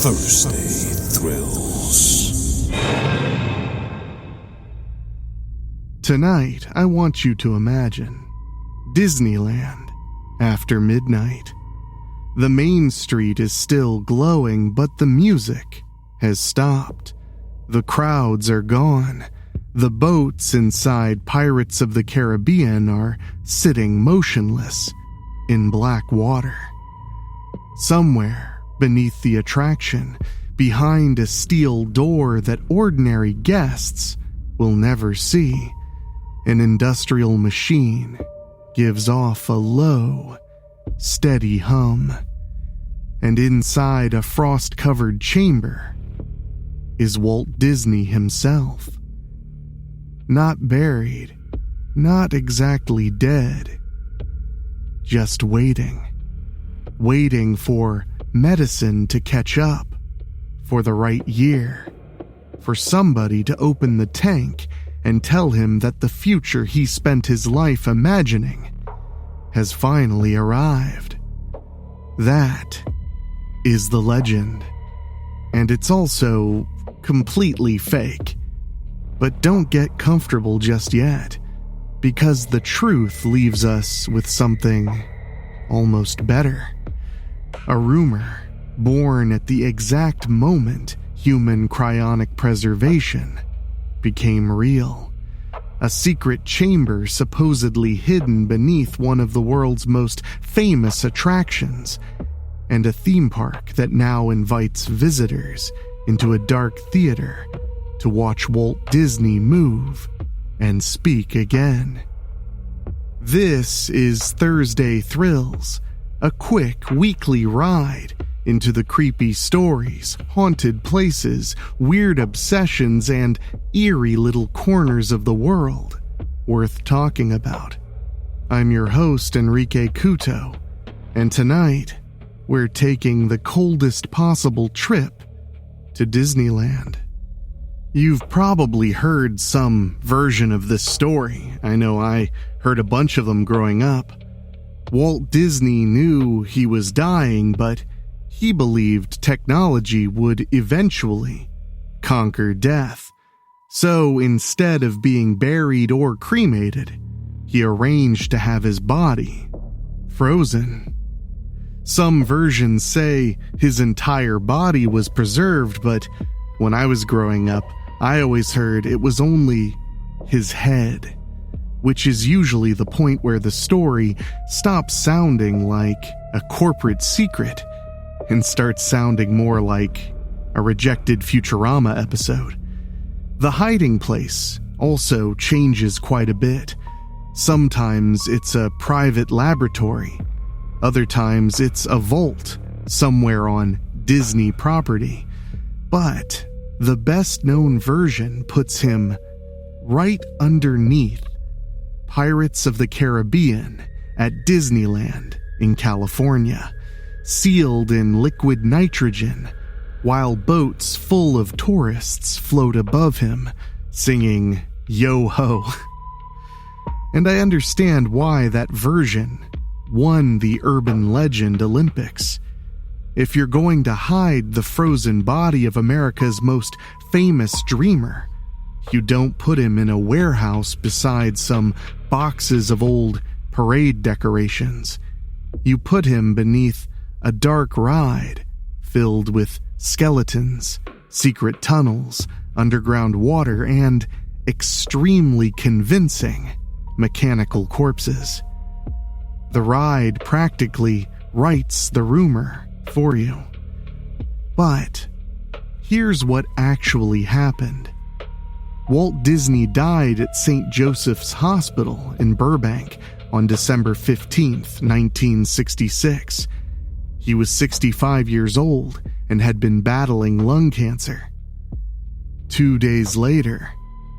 Thursday Thrills. Tonight, I want you to imagine Disneyland after midnight. The main street is still glowing, but the music has stopped. The crowds are gone. The boats inside Pirates of the Caribbean are sitting motionless in black water. Somewhere beneath the attraction, behind a steel door that ordinary guests will never see, an industrial machine gives off a low, steady hum. And inside a frost-covered chamber is Walt Disney himself. Not buried, not exactly dead, just waiting for medicine to catch up, for the right year, for somebody to open the tank and tell him that the future he spent his life imagining has finally arrived. That is the legend, and it's also completely fake. But don't get comfortable just yet, because the truth leaves us with something almost better. A rumor born at the exact moment human cryonic preservation became real. A secret chamber supposedly hidden beneath one of the world's most famous attractions, and a theme park that now invites visitors into a dark theater to watch Walt Disney move and speak again. This is Thursday Thrills, a quick weekly ride into the creepy stories, haunted places, weird obsessions, and eerie little corners of the world worth talking about. I'm your host, Henrique Couto, and tonight we're taking the coldest possible trip to Disneyland. You've probably heard some version of this story. I know I heard a bunch of them growing up. Walt Disney knew he was dying, but he believed technology would eventually conquer death. So instead of being buried or cremated, he arranged to have his body frozen. Some versions say his entire body was preserved, but when I was growing up, I always heard it was only his head, which is usually the point where the story stops sounding like a corporate secret and starts sounding more like a rejected Futurama episode. The hiding place also changes quite a bit. Sometimes it's a private laboratory. Other times it's a vault somewhere on Disney property. But the best-known version puts him right underneath Pirates of the Caribbean at Disneyland in California, sealed in liquid nitrogen, while boats full of tourists float above him, singing Yo-Ho. And I understand why that version won the Urban Legend Olympics. If you're going to hide the frozen body of America's most famous dreamer, you don't put him in a warehouse beside some boxes of old parade decorations. You put him beneath a dark ride filled with skeletons, secret tunnels, underground water, and extremely convincing mechanical corpses. The ride practically writes the rumor for you. But here's what actually happened. Walt Disney died at St. Joseph's Hospital in Burbank on December 15th, 1966. He was 65 years old and had been battling lung cancer. 2 days later,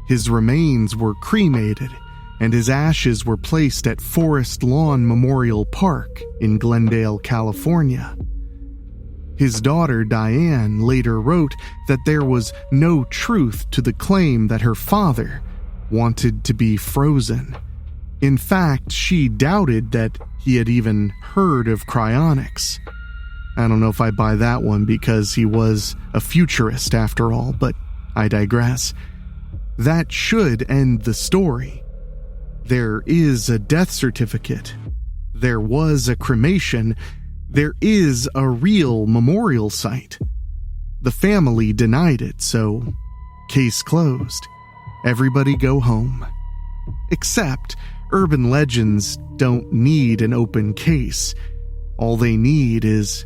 his remains were cremated and his ashes were placed at Forest Lawn Memorial Park in Glendale, California. His daughter Diane later wrote that there was no truth to the claim that her father wanted to be frozen. In fact, she doubted that he had even heard of cryonics. I don't know if I buy that one because he was a futurist after all, but I digress. That should end the story. There is a death certificate. There was a cremation. There is a real memorial site. The family denied it, so case closed. Everybody go home. Except urban legends don't need an open case. All they need is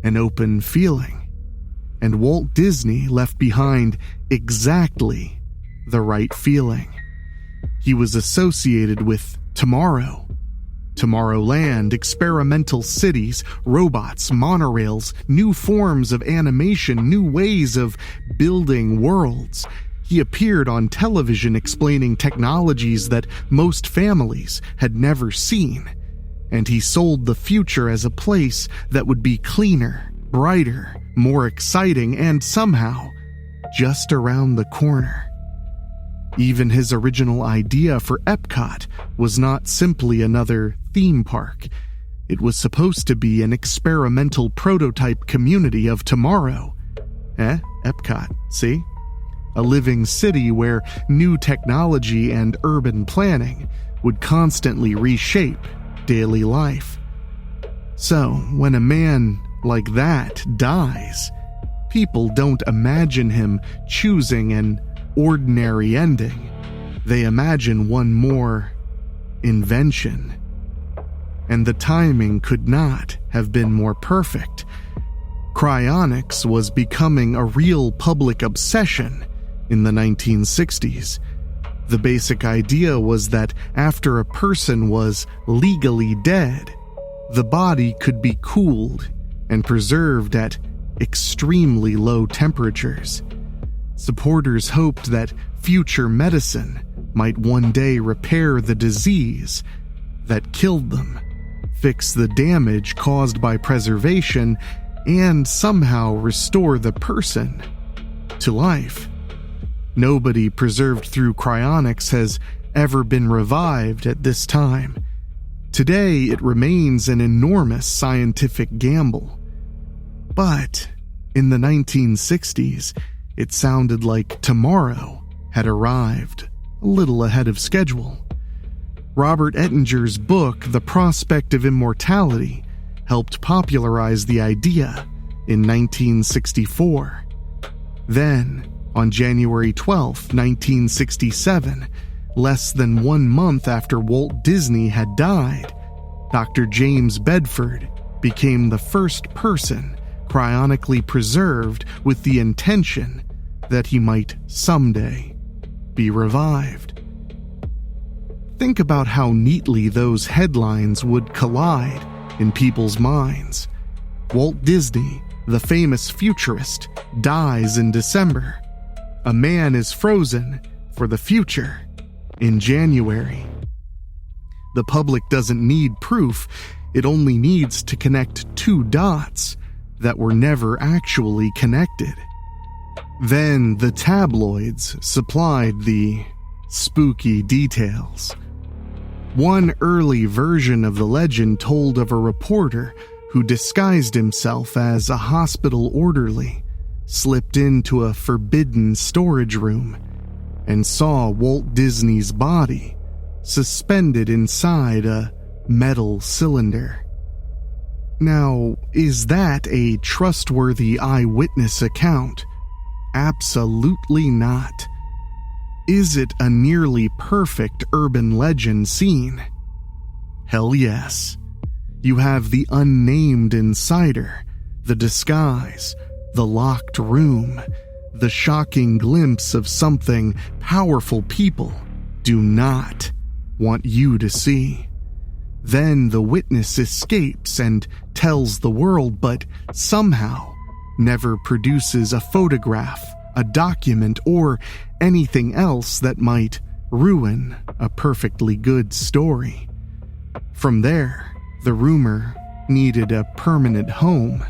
an open feeling. And Walt Disney left behind exactly the right feeling. He was associated with tomorrow. Tomorrowland, experimental cities, robots, monorails, new forms of animation, new ways of building worlds. He appeared on television explaining technologies that most families had never seen. And he sold the future as a place that would be cleaner, brighter, more exciting, and somehow just around the corner. Even his original idea for Epcot was not simply another theme park. It was supposed to be an experimental prototype community of tomorrow. Epcot, see? A living city where new technology and urban planning would constantly reshape daily life. So, when a man like that dies, people don't imagine him choosing an ordinary ending. They imagine one more invention. And the timing could not have been more perfect. Cryonics was becoming a real public obsession in the 1960s. The basic idea was that after a person was legally dead, the body could be cooled and preserved at extremely low temperatures. Supporters hoped that future medicine might one day repair the disease that killed them, fix the damage caused by preservation, and somehow restore the person to life. Nobody preserved through cryonics has ever been revived at this time. Today, it remains an enormous scientific gamble. But in the 1960s, it sounded like tomorrow had arrived a little ahead of schedule. Robert Ettinger's book, The Prospect of Immortality, helped popularize the idea in 1964. Then, on January 12, 1967, less than 1 month after Walt Disney had died, Dr. James Bedford became the first person cryonically preserved with the intention that he might someday be revived. Think about how neatly those headlines would collide in people's minds. Walt Disney, the famous futurist, dies in December. A man is frozen for the future in January. The public doesn't need proof, it only needs to connect two dots that were never actually connected. Then the tabloids supplied the spooky details. One early version of the legend told of a reporter who disguised himself as a hospital orderly, slipped into a forbidden storage room, and saw Walt Disney's body suspended inside a metal cylinder. Now, is that a trustworthy eyewitness account? Absolutely not. Is it a nearly perfect urban legend scene? Hell yes. You have the unnamed insider, the disguise, the locked room, the shocking glimpse of something powerful people do not want you to see. Then the witness escapes and tells the world, but somehow never produces a photograph, a document, or anything else that might ruin a perfectly good story. From there, the rumor needed a permanent home.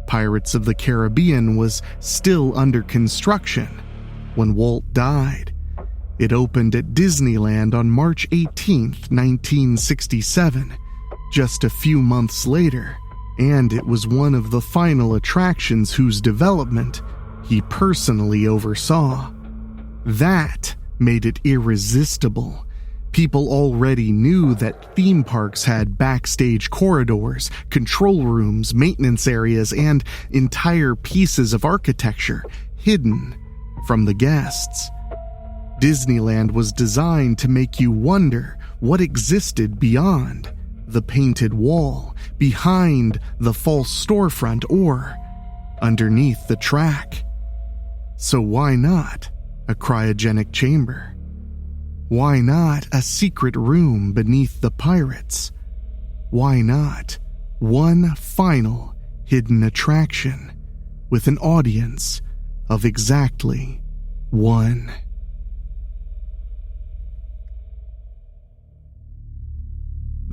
Pirates of the Caribbean was still under construction when Walt died. It opened at Disneyland on March 18, 1967. Just a few months later, and it was one of the final attractions whose development he personally oversaw. That made it irresistible. People already knew that theme parks had backstage corridors, control rooms, maintenance areas, and entire pieces of architecture hidden from the guests. Disneyland was designed to make you wonder what existed beyond the painted wall, behind the false storefront, or underneath the track. So why not a cryogenic chamber? Why not a secret room beneath the pirates? Why not one final hidden attraction with an audience of exactly one?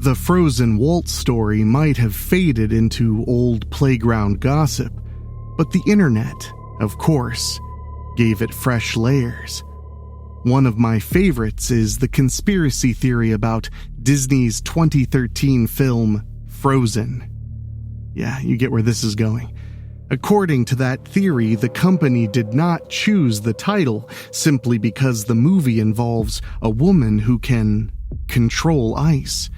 The Frozen Walt story might have faded into old playground gossip, but the internet, of course, gave it fresh layers. One of my favorites is the conspiracy theory about Disney's 2013 film Frozen. Yeah, you get where this is going. According to that theory, the company did not choose the title simply because the movie involves a woman who can control ice.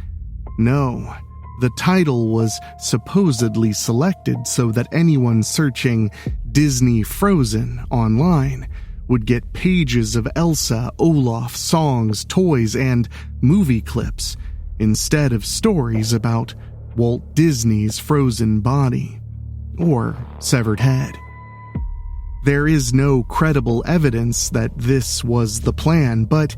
No, the title was supposedly selected so that anyone searching Disney Frozen online would get pages of Elsa, Olaf songs, toys, and movie clips instead of stories about Walt Disney's frozen body or severed head. There is no credible evidence that this was the plan, but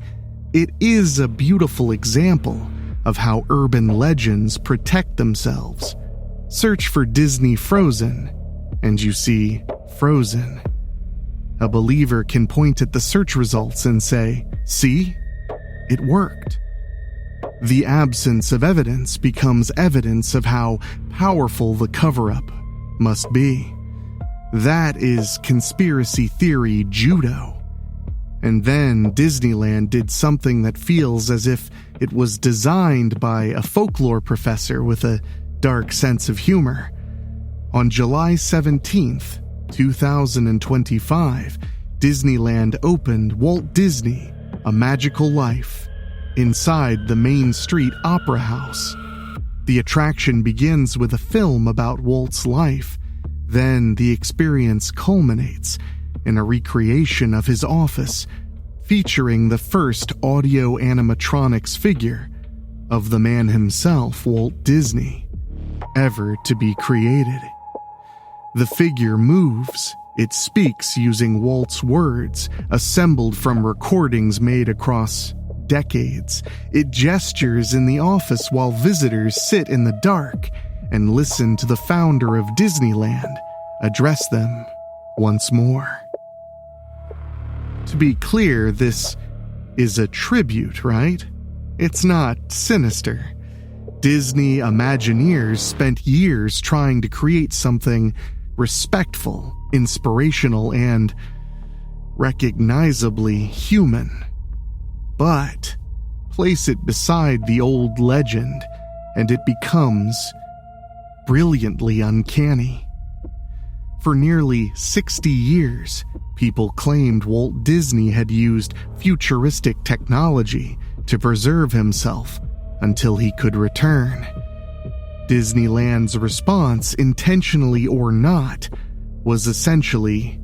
it is a beautiful example of how urban legends protect themselves. Search for Disney Frozen, and you see Frozen. A believer can point at the search results and say, "See? It worked." The absence of evidence becomes evidence of how powerful the cover-up must be. That is conspiracy theory judo. And then Disneyland did something that feels as if it was designed by a folklore professor with a dark sense of humor. On July 17th, 2025, Disneyland opened Walt Disney: A Magical Life inside the Main Street Opera House. The attraction begins with a film about Walt's life. Then the experience culminates in a recreation of his office, featuring the first Audio-Animatronics figure of the man himself, Walt Disney, ever to be created. The figure moves. It speaks using Walt's words, assembled from recordings made across decades. It gestures in the office while visitors sit in the dark and listen to the founder of Disneyland address them once more. To be clear, this is a tribute, right? It's not sinister. Disney Imagineers spent years trying to create something respectful, inspirational, and recognizably human. But place it beside the old legend, and it becomes brilliantly uncanny. For nearly 60 years, people claimed Walt Disney had used futuristic technology to preserve himself until he could return. Disneyland's response, intentionally or not, was essentially,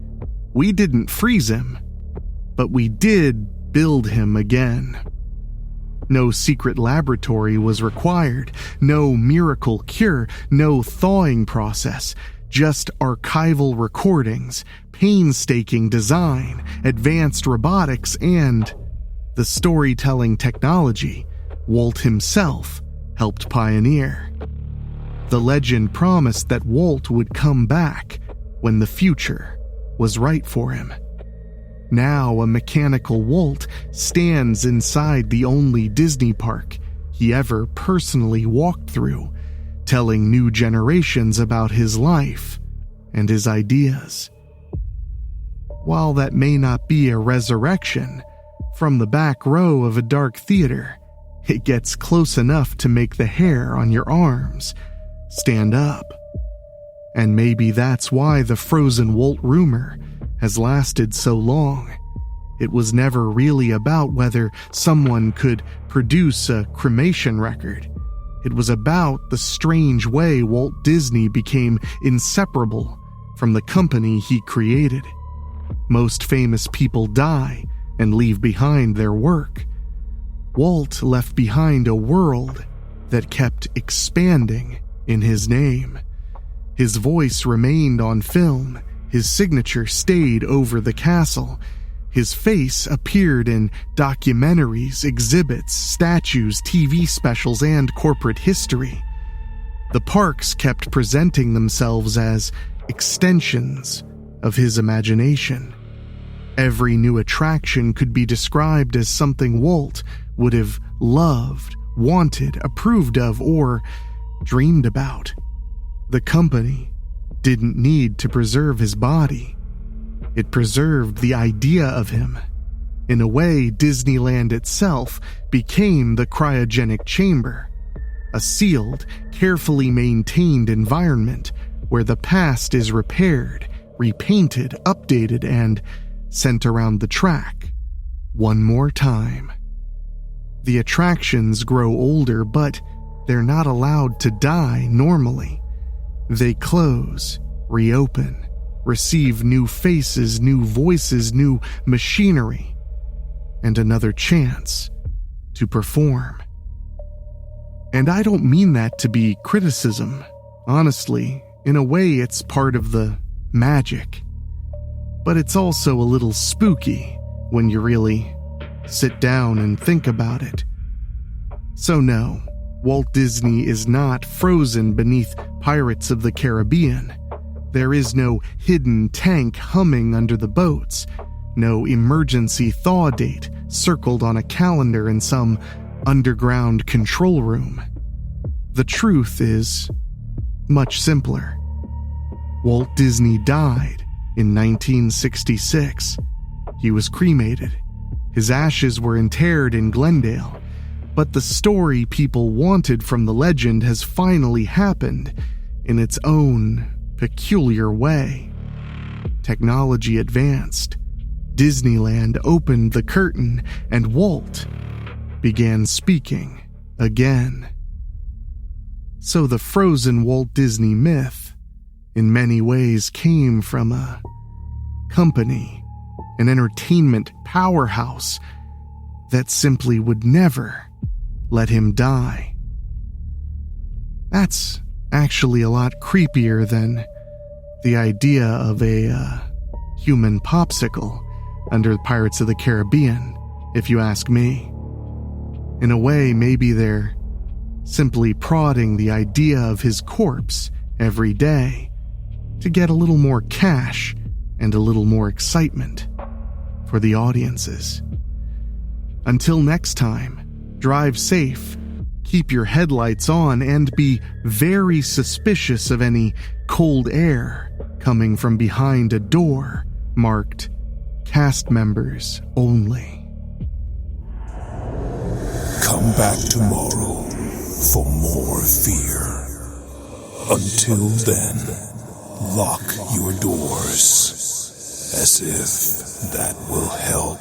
"We didn't freeze him, but we did build him again." No secret laboratory was required, no miracle cure, no thawing process, just archival recordings, painstaking design, advanced robotics, and the storytelling technology Walt himself helped pioneer. The legend promised that Walt would come back when the future was right for him. Now a mechanical Walt stands inside the only Disney park he ever personally walked through, telling new generations about his life and his ideas. While that may not be a resurrection, from the back row of a dark theater, it gets close enough to make the hair on your arms stand up. And maybe that's why the frozen Walt rumor has lasted so long. It was never really about whether someone could produce a cremation record. It was about the strange way Walt Disney became inseparable from the company he created. Most famous people die and leave behind their work. Walt left behind a world that kept expanding in his name. His voice remained on film, his signature stayed over the castle, his face appeared in documentaries, exhibits, statues, TV specials, and corporate history. The parks kept presenting themselves as extensions of his imagination. Every new attraction could be described as something Walt would have loved, wanted, approved of, or dreamed about. The company didn't need to preserve his body. It preserved the idea of him. In a way, Disneyland itself became the cryogenic chamber, a sealed, carefully maintained environment where the past is repaired, repainted, updated, and sent around the track one more time. The attractions grow older, but they're not allowed to die normally. They close, reopen, receive new faces, new voices, new machinery, and another chance to perform. And I don't mean that to be criticism. Honestly, in a way, it's part of the magic. But it's also a little spooky when you really sit down and think about it. So no, Walt Disney is not frozen beneath Pirates of the Caribbean. There is no hidden tank humming under the boats, no emergency thaw date circled on a calendar in some underground control room. The truth is much simpler. Walt Disney died in 1966. He was cremated. His ashes were interred in Glendale. But the story people wanted from the legend has finally happened in its own peculiar way. Technology advanced. Disneyland opened the curtain, and Walt began speaking again. So the frozen Walt Disney myth, in many ways, came from a company, an entertainment powerhouse that simply would never let him die. That's actually a lot creepier than the idea of a human popsicle under Pirates of the Caribbean, if you ask me. In a way, maybe they're simply prodding the idea of his corpse every day to get a little more cash and a little more excitement for the audiences. Until next time, drive safe, keep your headlights on, and be very suspicious of any cold air coming from behind a door marked cast members only. Come back tomorrow for more fear. Until then, lock your doors, as if that will help.